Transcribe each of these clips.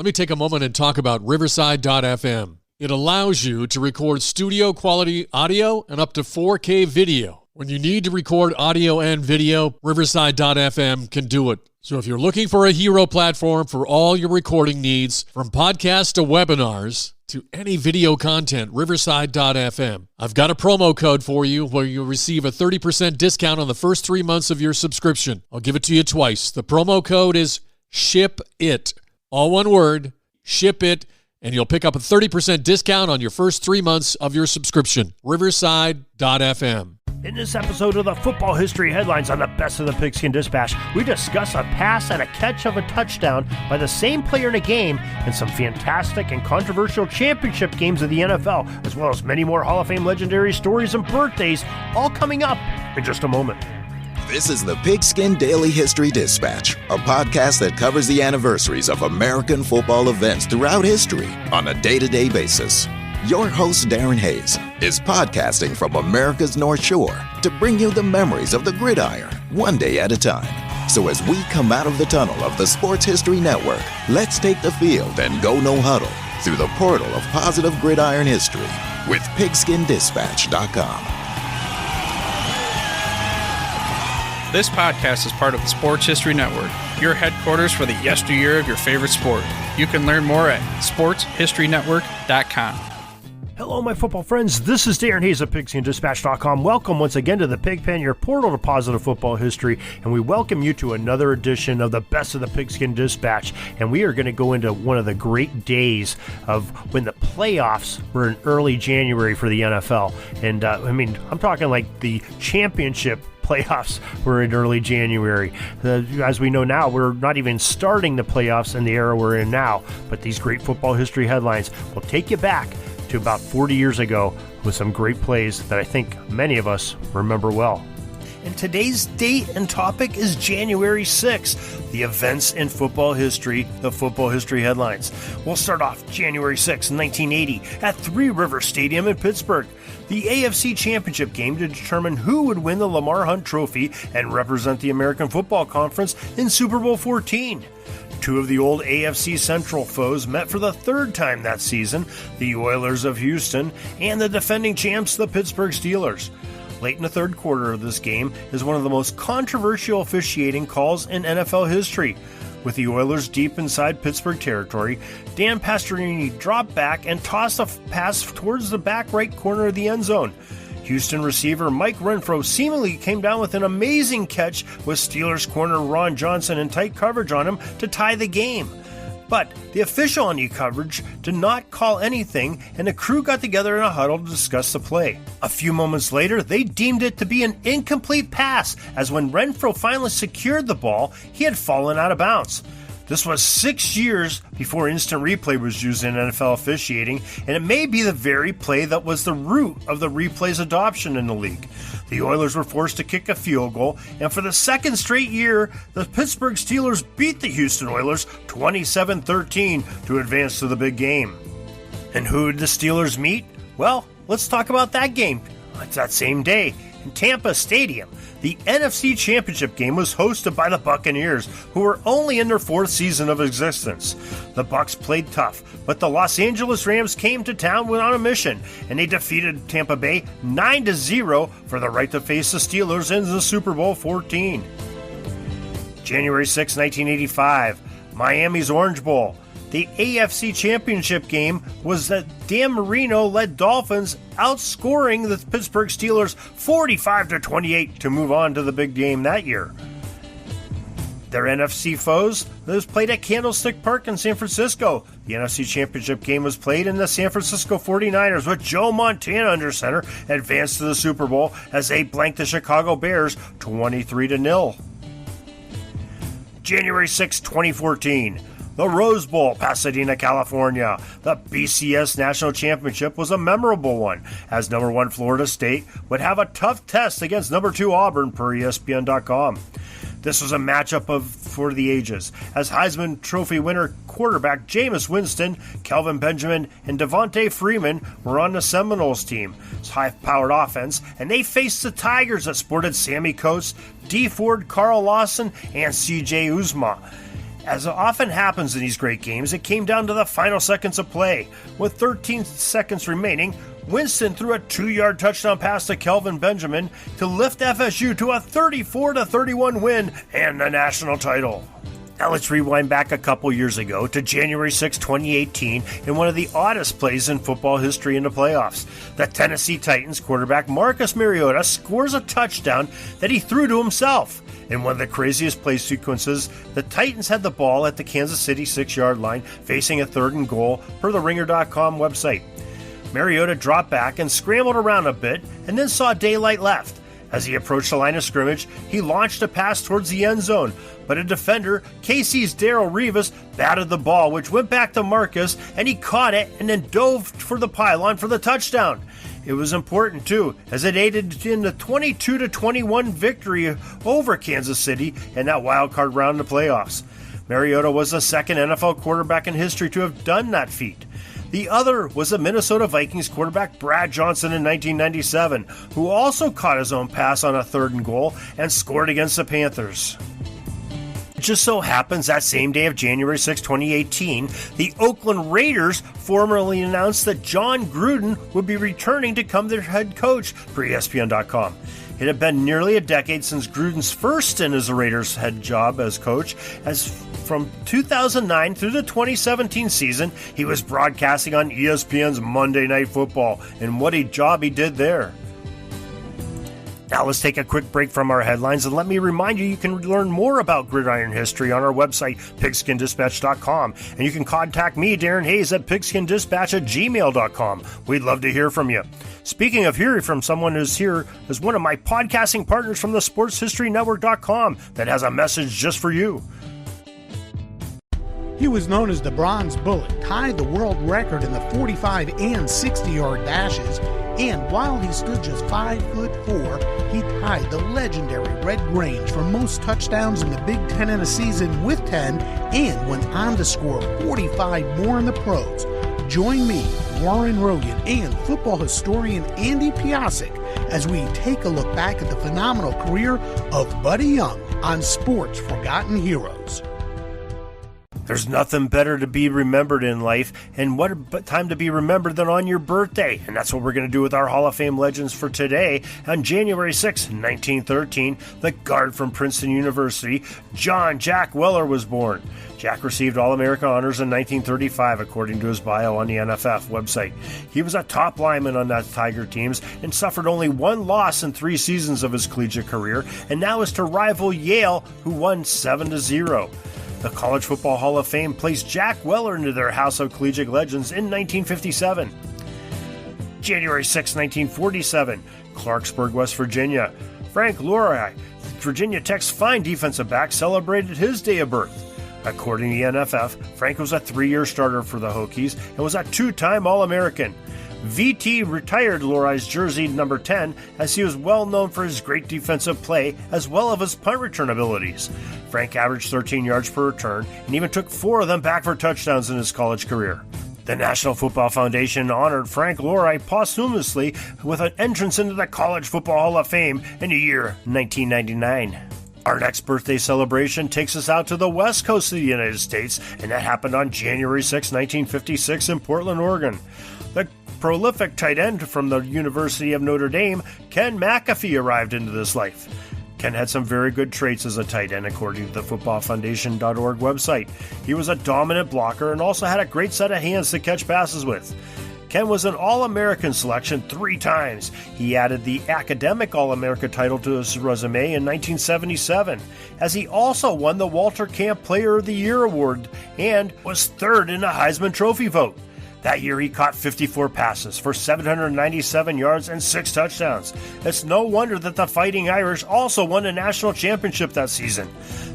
Let me take a moment and talk about Riverside.fm. It allows you to record studio quality audio and up to 4K video. When you need to record audio and video, Riverside.fm can do it. So if you're looking for a hero platform for all your recording needs, from podcasts to webinars to any video content, Riverside.fm. I've got a promo code for you where you'll receive a 30% discount on the first 3 months of your subscription. I'll give it to you twice. The promo code is SHIPIT. All one word, SHIPIT, and you'll pick up a 30% discount on your first 3 months of your subscription. Riverside.fm. In this episode of the Football History Headlines on the Best of the Pigskin Dispatch, we discuss a pass and a catch of a touchdown by the same player in a game and some fantastic and controversial championship games of the NFL, as well as many more Hall of Fame legendary stories and birthdays, all coming up in just a moment. This is the Pigskin Daily History Dispatch, a podcast that covers the anniversaries of American football events throughout history on a day-to-day basis. Your host, Darren Hayes, is podcasting from America's North Shore to bring you the memories of the gridiron, one day at a time. So as we come out of the tunnel of the Sports History Network, let's take the field and go no huddle through the portal of positive gridiron history with pigskindispatch.com. This podcast is part of the Sports History Network, your headquarters for the yesteryear of your favorite sport. You can learn more at sportshistorynetwork.com. Hello, my football friends. This is Darren Hayes of pigskindispatch.com. Welcome once again to the Pigpen, your portal to positive football history, and we welcome you to another edition of the Best of the Pigskin Dispatch. And we are going to go into one of the great days of when the playoffs were in early January for the NFL. And I'm talking like the championship playoffs were in early January. As we know now, we're not even starting the playoffs in the era we're in now, but these great football history headlines will take you back to about 40 years ago with some great plays that I think many of us remember well. And today's date and topic is January 6th, the events in football history, the football history headlines. We'll start off January 6th, 1980 at Three Rivers Stadium in Pittsburgh. The AFC Championship game to determine who would win the Lamar Hunt Trophy and represent the American Football Conference in Super Bowl 14. Two of the old AFC Central foes met for the third time that season, the Oilers of Houston and the defending champs, the Pittsburgh Steelers. Late in the third quarter of this game is one of the most controversial officiating calls in NFL history. With the Oilers deep inside Pittsburgh territory, Dan Pastorini dropped back and tossed a pass towards the back right corner of the end zone. Houston receiver Mike Renfro seemingly came down with an amazing catch with Steelers corner Ron Johnson in tight coverage on him to tie the game. But the official on the coverage did not call anything, and the crew got together in a huddle to discuss the play. A few moments later, they deemed it to be an incomplete pass, as when Renfro finally secured the ball, he had fallen out of bounds. This was 6 years before instant replay was used in NFL officiating, and it may be the very play that was the root of the replay's adoption in the league. The Oilers were forced to kick a field goal, and for the second straight year, the Pittsburgh Steelers beat the Houston Oilers 27-13 to advance to the big game. And who did the Steelers meet? Well, let's talk about that game. It's that same day in Tampa Stadium. The NFC Championship game was hosted by the Buccaneers, who were only in their fourth season of existence. The Bucs played tough, but the Los Angeles Rams came to town on a mission, and they defeated Tampa Bay 9-0 for the right to face the Steelers in the Super Bowl 14. January 6, 1985, Miami's Orange Bowl. The AFC Championship game was the Dan Marino-led Dolphins outscoring the Pittsburgh Steelers 45-28 to move on to the big game that year. Their NFC foes was played at Candlestick Park in San Francisco. The NFC Championship game was played in the San Francisco 49ers with Joe Montana under center, advanced to the Super Bowl as they blanked the Chicago Bears 23-0. January 6, 2014. The Rose Bowl, Pasadena, California. The BCS National Championship was a memorable one, as number 1 Florida State would have a tough test against number 2 Auburn per ESPN.com. This was a matchup for the ages, as Heisman Trophy winner quarterback Jameis Winston, Kelvin Benjamin, and Devontae Freeman were on the Seminoles team. It's high-powered offense, and they faced the Tigers that sported Sammy Coates, D. Ford, Carl Lawson, and C.J. Uzomah. As often happens in these great games, it came down to the final seconds of play. With 13 seconds remaining, Winston threw a 2-yard touchdown pass to Kelvin Benjamin to lift FSU to a 34-31 win and the national title. Now let's rewind back a couple years ago to January 6, 2018, in one of the oddest plays in football history in the playoffs. The Tennessee Titans quarterback Marcus Mariota scores a touchdown that he threw to himself. In one of the craziest play sequences, the Titans had the ball at the Kansas City 6-yard line, facing a 3rd and goal per the Ringer.com website. Mariota dropped back and scrambled around a bit and then saw daylight left. As he approached the line of scrimmage, he launched a pass towards the end zone, but a defender, KC's Darrell Rivas, batted the ball, which went back to Marcus, and he caught it and then dove for the pylon for the touchdown. It was important, too, as it aided in the 22-21 victory over Kansas City in that wild-card round of the playoffs. Mariota was the second NFL quarterback in history to have done that feat. The other was the Minnesota Vikings quarterback Brad Johnson in 1997, who also caught his own pass on a 3rd and goal and scored against the Panthers. It just so happens that same day of January 6, 2018, the Oakland Raiders formally announced that John Gruden would be returning to become their head coach for ESPN.com. It had been nearly a decade since Gruden's first stint as the Raiders' head job as coach, as from 2009 through the 2017 season, he was broadcasting on ESPN's Monday Night Football, and what a job he did there. Now let's take a quick break from our headlines, and let me remind you can learn more about gridiron history on our website, pigskindispatch.com, and you can contact me, Darren Hayes, at pigskindispatch@gmail.com. We'd love to hear from you. Speaking of hearing from someone who's here is one of my podcasting partners from the sportshistorynetwork.com that has a message just for you. He was known as the Bronze Bullet, tied the world record in the 45 and 60-yard dashes, and while he stood just 5'4", he tied the legendary Red Grange for most touchdowns in the Big Ten in a season with 10, and went on to score 45 more in the pros. Join me, Warren Rogan, and football historian Andy Piasek as we take a look back at the phenomenal career of Buddy Young on Sports Forgotten Heroes. There's nothing better to be remembered in life, and what time to be remembered than on your birthday. And that's what we're going to do with our Hall of Fame legends for today. On January 6, 1913, the guard from Princeton University, John Jack Weller, was born. Jack received All-American honors in 1935, according to his bio on the NFF website. He was a top lineman on that Tiger teams and suffered only one loss in 3 seasons of his collegiate career, and now is to rival Yale, who won 7-0. The College Football Hall of Fame placed Jack Weller into their House of Collegiate Legends in 1957. January 6, 1947, Clarksburg, West Virginia. Frank Lurie, Virginia Tech's fine defensive back, celebrated his day of birth. According to the NFF, Frank was a 3-year starter for the Hokies and was a 2-time All-American. VT retired Lurie's jersey number 10 as he was well known for his great defensive play as well as his punt return abilities. Frank averaged 13 yards per return and even took 4 of them back for touchdowns in his college career. The National Football Foundation honored Frank Lurie posthumously with an entrance into the College Football Hall of Fame in the year 1999. Our next birthday celebration takes us out to the west coast of the United States, and that happened on January 6, 1956 in Portland, Oregon. The prolific tight end from the University of Notre Dame, Ken McAfee, arrived into this life. Ken had some very good traits as a tight end, according to the footballfoundation.org website. He was a dominant blocker and also had a great set of hands to catch passes with. Ken was an All-American selection 3 times. He added the academic All-America title to his resume in 1977, as he also won the Walter Camp Player of the Year award and was 3rd in the Heisman Trophy vote. That year, he caught 54 passes for 797 yards and 6 touchdowns. It's no wonder that the Fighting Irish also won a national championship that season.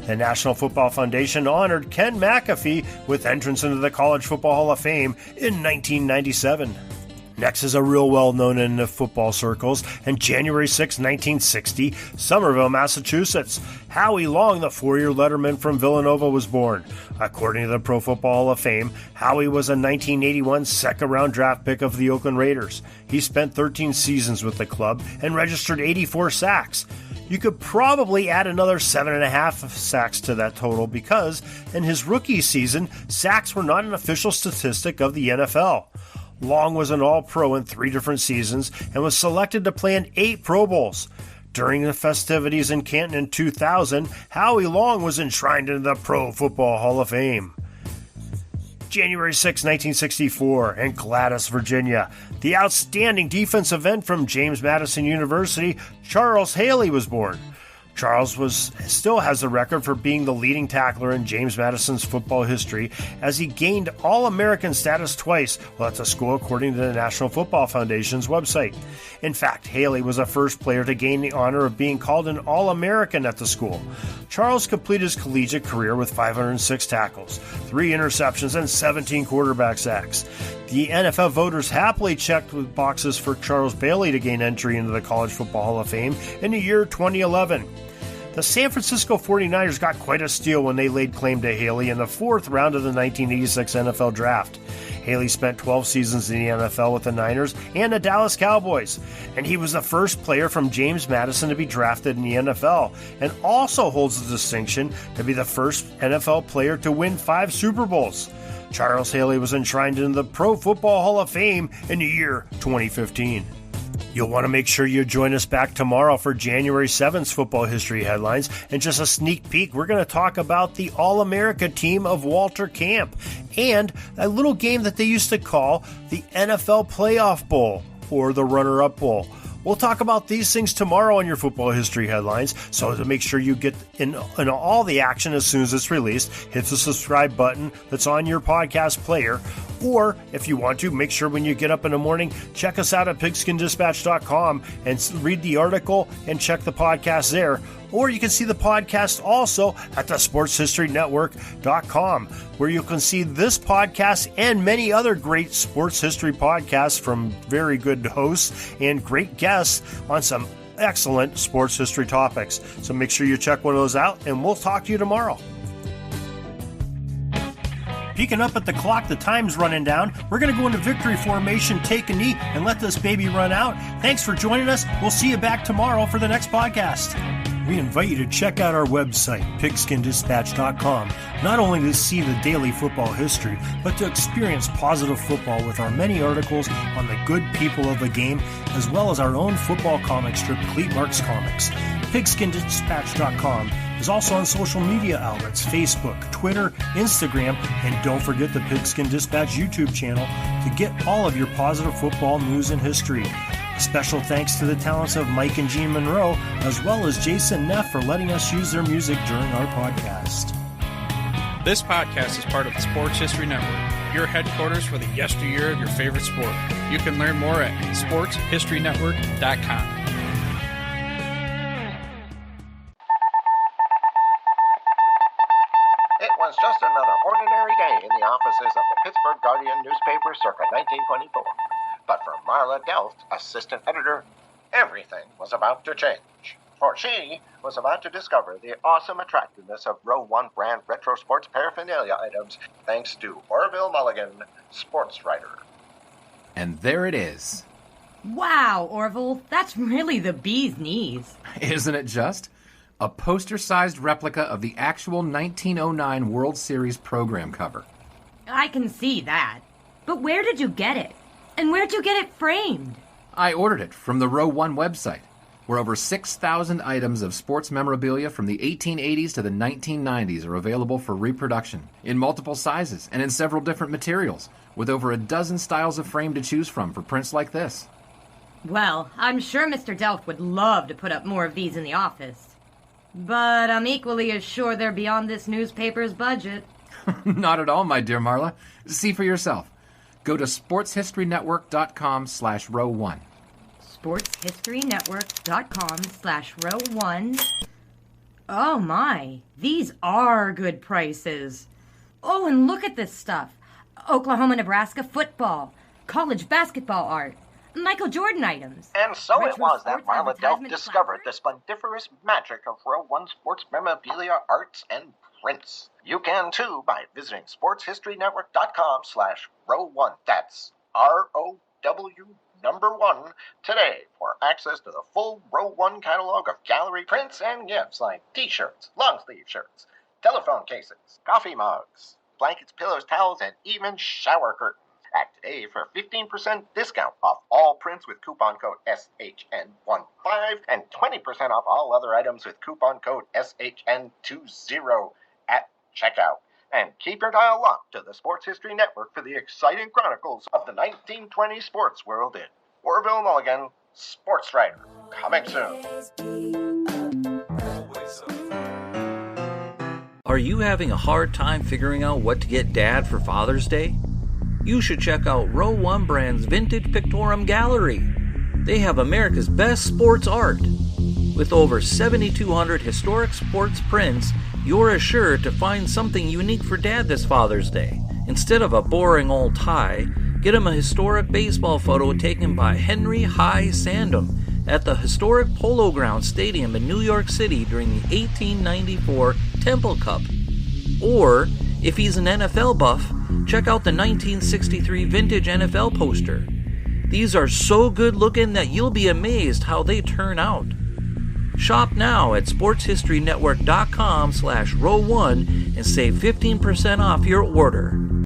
The National Football Foundation honored Ken McAfee with entrance into the College Football Hall of Fame in 1997. Next is a real well-known in the football circles, and January 6, 1960, Somerville, Massachusetts. Howie Long, the four-year letterman from Villanova, was born. According to the Pro Football Hall of Fame, Howie was a 1981 second-round draft pick of the Oakland Raiders. He spent 13 seasons with the club and registered 84 sacks. You could probably add another 7.5 sacks to that total because, in his rookie season, sacks were not an official statistic of the NFL. Long was an All-Pro in 3 different seasons and was selected to play in 8 Pro Bowls. During the festivities in Canton in 2000, Howie Long was enshrined into the Pro Football Hall of Fame. January 6, 1964, in Gladys, Virginia. The outstanding defensive end from James Madison University, Charles Haley, was born. Charles still has the record for being the leading tackler in James Madison's football history, as he gained All-American status twice while at the school, according to the National Football Foundation's website. In fact, Haley was the first player to gain the honor of being called an All-American at the school. Charles completed his collegiate career with 506 tackles, 3 interceptions, and 17 quarterback sacks. The NFL voters happily checked with boxes for Charles Bailey to gain entry into the College Football Hall of Fame in the year 2011. The San Francisco 49ers got quite a steal when they laid claim to Haley in the 4th round of the 1986 NFL Draft. Haley spent 12 seasons in the NFL with the Niners and the Dallas Cowboys, and he was the first player from James Madison to be drafted in the NFL, and also holds the distinction to be the first NFL player to win 5 Super Bowls. Charles Haley was enshrined into the Pro Football Hall of Fame in the year 2015. You'll want to make sure you join us back tomorrow for January 7th's football history headlines. And just a sneak peek, we're going to talk about the All-America team of Walter Camp and a little game that they used to call the NFL Playoff Bowl or the Runner-Up Bowl. We'll talk about these things tomorrow on your football history headlines, so to make sure you get in all the action as soon as it's released, hit the subscribe button that's on your podcast player. Or, if you want to, make sure when you get up in the morning, check us out at pigskindispatch.com and read the article and check the podcast there. Or you can see the podcast also at the sportshistorynetwork.com, where you can see this podcast and many other great sports history podcasts from very good hosts and great guests on some excellent sports history topics. So make sure you check one of those out, and we'll talk to you tomorrow. Peeking up at the clock, the time's running down. We're going to go into victory formation, take a knee, and let this baby run out. Thanks for joining us. We'll see you back tomorrow for the next podcast. We invite you to check out our website, pigskindispatch.com, not only to see the daily football history, but to experience positive football with our many articles on the good people of the game, as well as our own football comic strip, Cleat Marks Comics. Pigskindispatch.com is also on social media outlets, Facebook, Twitter, Instagram, and don't forget the Pigskin Dispatch YouTube channel to get all of your positive football news and history. Special thanks to the talents of Mike and Jean Monroe, as well as Jason Neff for letting us use their music during our podcast. This podcast is part of the Sports History Network, your headquarters for the yesteryear of your favorite sport. You can learn more at sportshistorynetwork.com. It was just another ordinary day in the offices of the Pittsburgh Guardian newspaper circa 1924. But for Marla Delft, assistant editor, everything was about to change. For she was about to discover the awesome attractiveness of Row 1 brand retro sports paraphernalia items thanks to Orville Mulligan, sports writer. And there it is. Wow, Orville, that's really the bee's knees. Isn't it just? A poster-sized replica of the actual 1909 World Series program cover. I can see that. But where did you get it? And where'd you get it framed? I ordered it from the Row 1 website, where over 6,000 items of sports memorabilia from the 1880s to the 1990s are available for reproduction, in multiple sizes and in several different materials, with over a dozen styles of frame to choose from for prints like this. Well, I'm sure Mr. Delft would love to put up more of these in the office. But I'm equally as sure they're beyond this newspaper's budget. Not at all, my dear Marla. See for yourself. Go to sportshistorynetwork.com/row1. sportshistorynetwork.com/row1. Oh my, these are good prices. Oh, and look at this stuff. Oklahoma-Nebraska football. college basketball art, Michael Jordan items. And so it retro was that sports Marla Delft advertisement discovered the flowers. splendiferous magic of Row 1 sports memorabilia, arts, and prints. You can too by visiting sportshistorynetwork.com/row1. That's ROW1 today for access to the full Row 1 catalog of gallery prints and gifts like t-shirts, long-sleeve shirts, telephone cases, coffee mugs, blankets, pillows, towels, and even shower curtains. Act today for 15% discount off all prints with coupon code SHN15 and 20% off all other items with coupon code SHN20 at checkout. And keep your dial locked to the Sports History Network for the exciting chronicles of the 1920 sports world in Orville Mulligan, Sports Writer. Coming soon. Are you having a hard time figuring out what to get Dad for Father's Day? You should check out Row 1 Brand's Vintage Pictorum Gallery. They have America's best sports art. With over 7,200 historic sports prints, you're assured to find something unique for Dad this Father's Day. Instead of a boring old tie, get him a historic baseball photo taken by Henry High Sandom at the historic Polo Grounds Stadium in New York City during the 1894 Temple Cup. Or, if he's an NFL buff, check out the 1963 vintage NFL poster. These are so good looking that you'll be amazed how they turn out. Shop now at sportshistorynetwork.com/row1 and save 15% off your order.